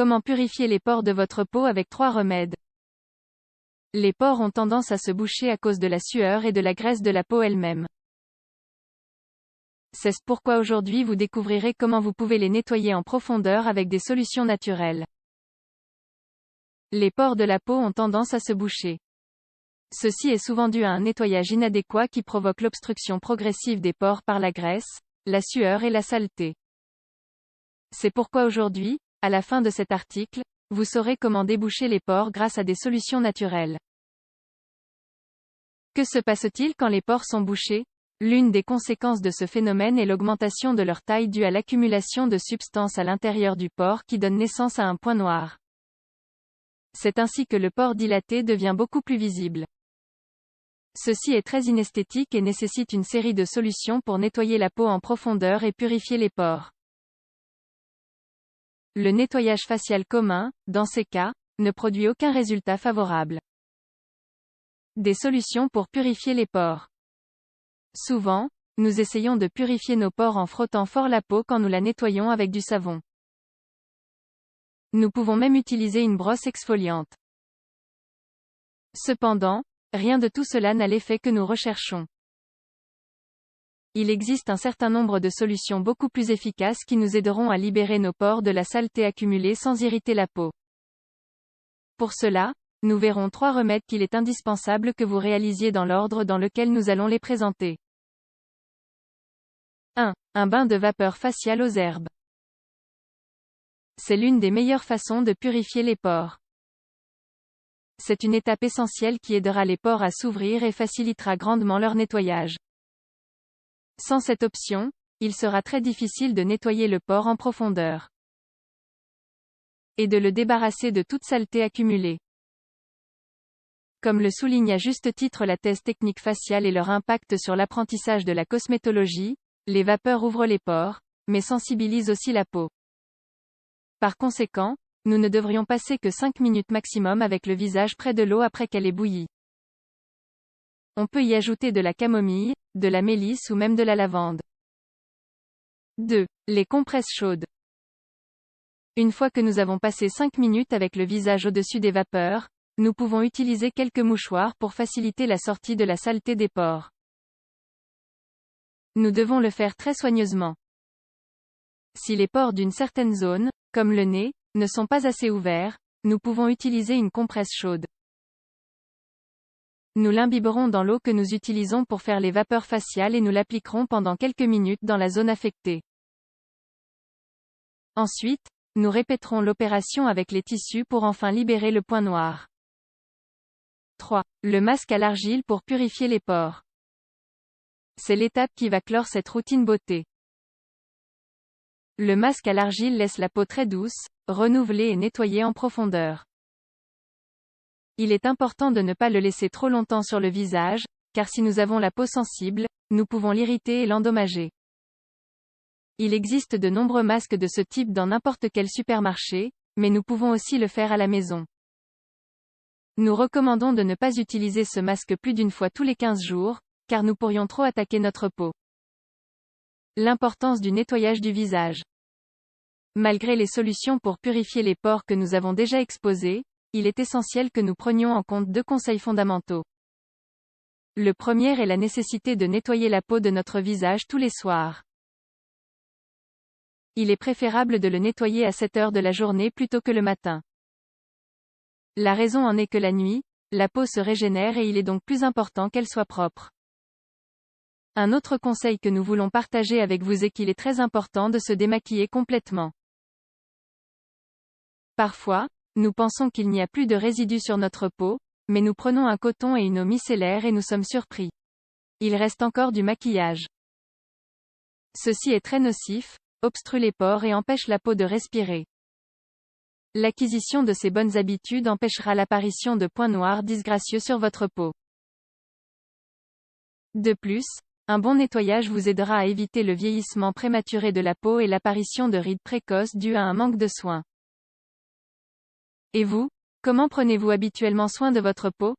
Comment purifier les pores de votre peau avec 3 remèdes. Les pores ont tendance à se boucher à cause de la sueur et de la graisse de la peau elle-même. C'est pourquoi aujourd'hui vous découvrirez comment vous pouvez les nettoyer en profondeur avec des solutions naturelles. Les pores de la peau ont tendance à se boucher. Ceci est souvent dû à un nettoyage inadéquat qui provoque l'obstruction progressive des pores par la graisse, la sueur et la saleté. C'est pourquoi aujourd'hui, à la fin de cet article, vous saurez comment déboucher les pores grâce à des solutions naturelles. Que se passe-t-il quand les pores sont bouchés? L'une des conséquences de ce phénomène est l'augmentation de leur taille due à l'accumulation de substances à l'intérieur du pore qui donne naissance à un point noir. C'est ainsi que le pore dilaté devient beaucoup plus visible. Ceci est très inesthétique et nécessite une série de solutions pour nettoyer la peau en profondeur et purifier les pores. Le nettoyage facial commun, dans ces cas, ne produit aucun résultat favorable. Des solutions pour purifier les pores. Souvent, nous essayons de purifier nos pores en frottant fort la peau quand nous la nettoyons avec du savon. Nous pouvons même utiliser une brosse exfoliante. Cependant, rien de tout cela n'a l'effet que nous recherchons. Il existe un certain nombre de solutions beaucoup plus efficaces qui nous aideront à libérer nos pores de la saleté accumulée sans irriter la peau. Pour cela, nous verrons 3 remèdes qu'il est indispensable que vous réalisiez dans l'ordre dans lequel nous allons les présenter. 1. Un bain de vapeur faciale aux herbes. C'est l'une des meilleures façons de purifier les pores. C'est une étape essentielle qui aidera les pores à s'ouvrir et facilitera grandement leur nettoyage. Sans cette option, il sera très difficile de nettoyer le pore en profondeur et de le débarrasser de toute saleté accumulée. Comme le souligne à juste titre la thèse technique faciale et leur impact sur l'apprentissage de la cosmétologie, les vapeurs ouvrent les pores, mais sensibilisent aussi la peau. Par conséquent, nous ne devrions passer que 5 minutes maximum avec le visage près de l'eau après qu'elle ait bouilli. On peut y ajouter de la camomille, de la mélisse ou même de la lavande. 2. Les compresses chaudes. Une fois que nous avons passé 5 minutes avec le visage au-dessus des vapeurs, nous pouvons utiliser quelques mouchoirs pour faciliter la sortie de la saleté des pores. Nous devons le faire très soigneusement. Si les pores d'une certaine zone, comme le nez, ne sont pas assez ouverts, nous pouvons utiliser une compresse chaude. Nous l'imbiberons dans l'eau que nous utilisons pour faire les vapeurs faciales et nous l'appliquerons pendant quelques minutes dans la zone affectée. Ensuite, nous répéterons l'opération avec les tissus pour enfin libérer le point noir. 3. Le masque à l'argile pour purifier les pores. C'est l'étape qui va clore cette routine beauté. Le masque à l'argile laisse la peau très douce, renouvelée et nettoyée en profondeur. Il est important de ne pas le laisser trop longtemps sur le visage, car si nous avons la peau sensible, nous pouvons l'irriter et l'endommager. Il existe de nombreux masques de ce type dans n'importe quel supermarché, mais nous pouvons aussi le faire à la maison. Nous recommandons de ne pas utiliser ce masque plus d'une fois tous les 15 jours, car nous pourrions trop attaquer notre peau. L'importance du nettoyage du visage. Malgré les solutions pour purifier les pores que nous avons déjà exposées, il est essentiel que nous prenions en compte 2 conseils fondamentaux. Le premier est la nécessité de nettoyer la peau de notre visage tous les soirs. Il est préférable de le nettoyer à 7 heures de la journée plutôt que le matin. La raison en est que la nuit, la peau se régénère et il est donc plus important qu'elle soit propre. Un autre conseil que nous voulons partager avec vous est qu'il est très important de se démaquiller complètement. Parfois, nous pensons qu'il n'y a plus de résidus sur notre peau, mais nous prenons un coton et une eau micellaire et nous sommes surpris. Il reste encore du maquillage. Ceci est très nocif, obstrue les pores et empêche la peau de respirer. L'acquisition de ces bonnes habitudes empêchera l'apparition de points noirs disgracieux sur votre peau. De plus, un bon nettoyage vous aidera à éviter le vieillissement prématuré de la peau et l'apparition de rides précoces dues à un manque de soins. Et vous, comment prenez-vous habituellement soin de votre peau?